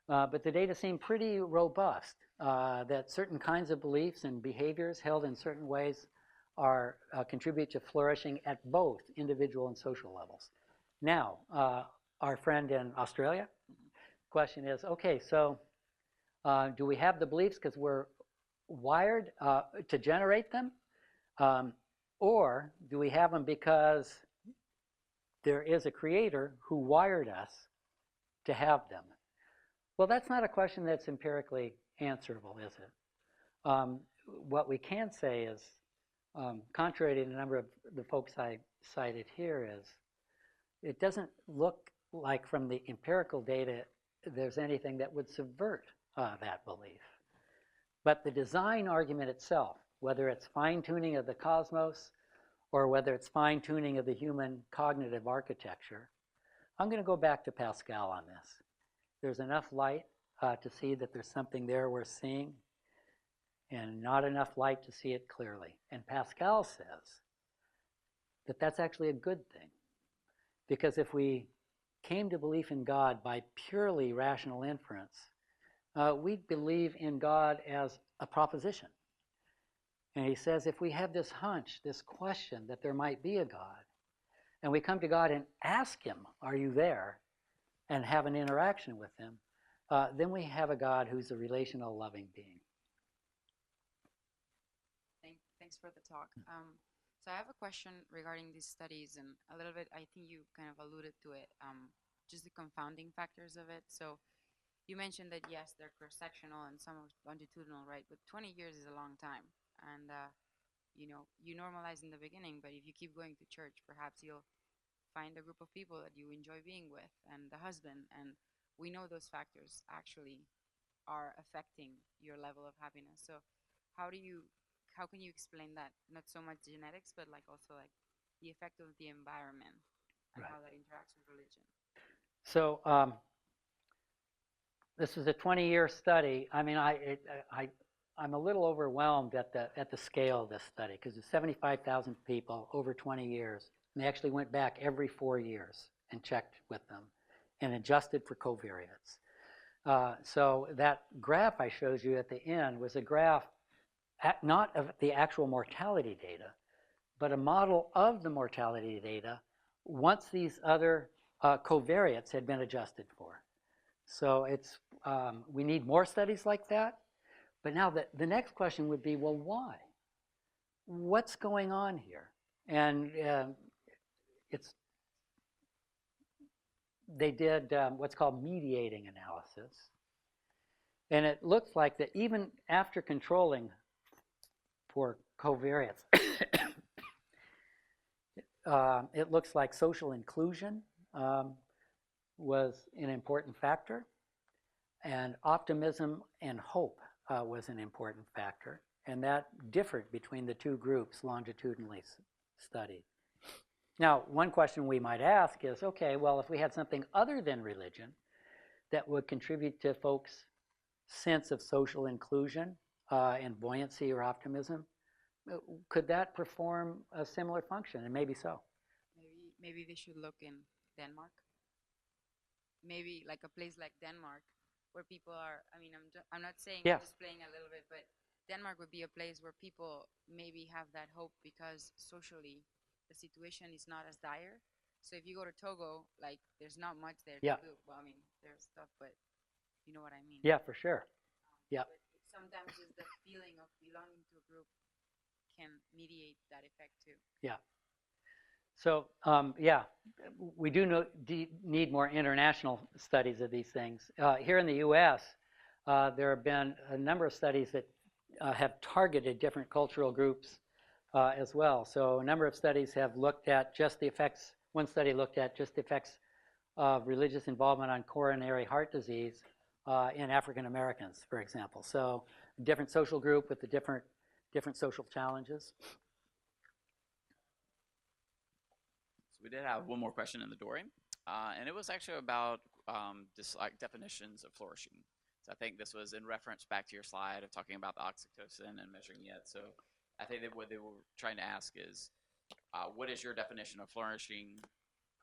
But the data seem pretty robust, that certain kinds of beliefs and behaviors held in certain ways contribute to flourishing at both individual and social levels. Now, our friend in Australia, question is, okay, so do we have the beliefs because we're wired to generate them? Or do we have them because there is a creator who wired us to have them? Well, that's not a question that's empirically answerable, is it? What we can say is, contrary to the number of the folks I cited here, is it doesn't look like from the empirical data there's anything that would subvert that belief. But the design argument itself, whether it's fine-tuning of the cosmos or whether it's fine-tuning of the human cognitive architecture, I'm going to go back to Pascal on this. There's enough light to see that there's something there we're seeing, and not enough light to see it clearly. And Pascal says that that's actually a good thing, because if we came to belief in God by purely rational inference, we'd believe in God as a proposition. And he says if we have this hunch, this question that there might be a God, and we come to God and ask him, are you there, and have an interaction with him, then we have a God who's a relational, loving being. Thanks for the talk. So I have a question regarding these studies, and a little bit, I think you kind of alluded to it, just the confounding factors of it. So you mentioned that, yes, they're cross-sectional and some are longitudinal, right? But 20 years is a long time. And, you normalize in the beginning, but if you keep going to church, perhaps you'll find a group of people that you enjoy being with and the husband, and we know those factors actually are affecting your level of happiness. So how do you how can you explain that? Not so much genetics, but like also like the effect of the environment and Right. how that interacts with religion. So this is a 20-year study. I mean, I'm a little overwhelmed at the scale of this study because it's 75,000 people over 20 years. And they actually went back every 4 years and checked with them and adjusted for covariates. So that graph I showed you at the end was a graph not of the actual mortality data, but a model of the mortality data once these other covariates had been adjusted for. So it's, we need more studies like that. But now the next question would be, well, why? What's going on here? And they did what's called mediating analysis. And it looks like that even after controlling for covariates, it looks like social inclusion was an important factor, and optimism and hope was an important factor, and that differed between the two groups longitudinally studied. Now, one question we might ask is, okay, well, if we had something other than religion that would contribute to folks' sense of social inclusion and buoyancy or optimism, could that perform a similar function? And maybe so. Maybe they should look in Denmark. Maybe like a place like Denmark, where people are. I mean, I'm not saying Yeah. I'm just playing a little bit, but Denmark would be a place where people maybe have that hope because socially the situation is not as dire. So if you go to Togo, like there's not much there Yeah. to do. Well, I mean, there's stuff, but you know what I mean. Yeah, for sure. Yeah. But sometimes just the feeling of belonging to a group can mediate that effect too. Yeah. So, yeah, we do need more international studies of these things. Here in the U.S., there have been a number of studies that have targeted different cultural groups as well. So a number of studies have looked at just the effects. One study looked at just the effects of religious involvement on coronary heart disease in African Americans, for example. So a different social group with the different social challenges. We did have one more question in the dory, and it was actually about just like definitions of flourishing. So I think this was in reference back to your slide of talking about the oxytocin and measuring it. So I think that what they were trying to ask is, what is your definition of flourishing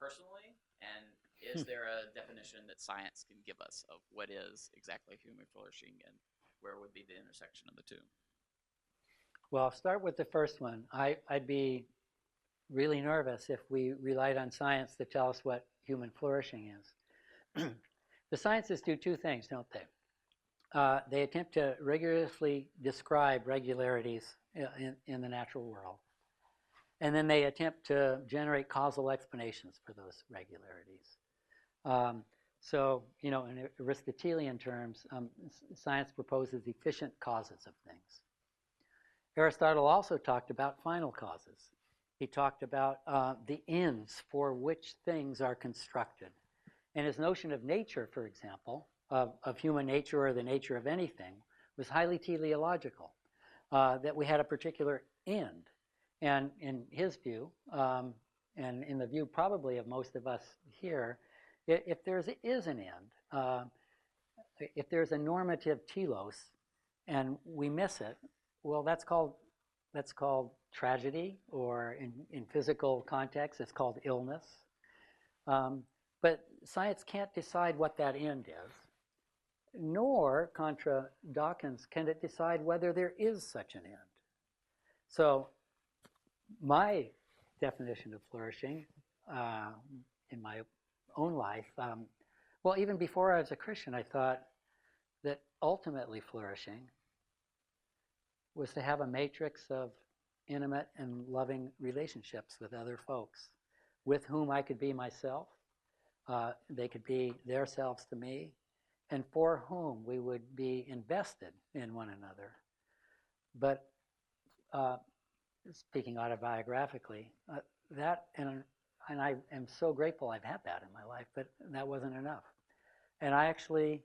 personally, and is there a definition that science can give us of what is exactly human flourishing, and where would be the intersection of the two? Well, I'll start with the first one. I'd be really nervous if we relied on science to tell us what human flourishing is. The sciences do two things, don't they? They attempt to rigorously describe regularities in the natural world. And then they attempt to generate causal explanations for those regularities. So, you know, in Aristotelian terms, science proposes efficient causes of things. Aristotle also talked about final causes. He talked about the ends for which things are constructed. And his notion of nature, for example, of human nature or the nature of anything, was highly teleological, that we had a particular end. And in his view, and in the view probably of most of us here, if there is an end, if there's a normative telos and we miss it, well, that's called tragedy, or in physical context, it's called illness. But science can't decide what that end is, nor, contra Dawkins, can it decide whether there is such an end. So my definition of flourishing in my own life, well, even before I was a Christian, I thought that ultimately flourishing was to have a matrix of intimate and loving relationships with other folks with whom I could be myself. They could be their selves to me, and for whom we would be invested in one another. But speaking autobiographically, that, and and I am so grateful I've had that in my life, but that wasn't enough. And I actually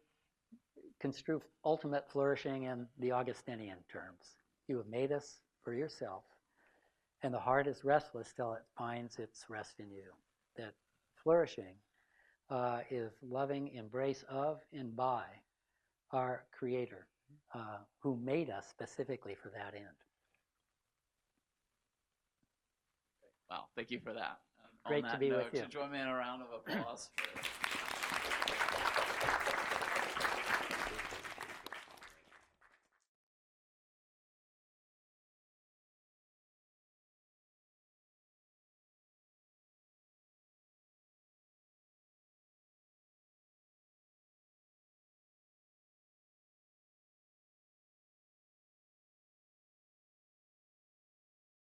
construe ultimate flourishing in the Augustinian terms. You have made us for yourself, and the heart is restless till it finds its rest in you. That flourishing is loving embrace of and by our Creator, who made us specifically for that end. Wow, thank you for that. Great On to that be note, with you. join me in a round of applause. For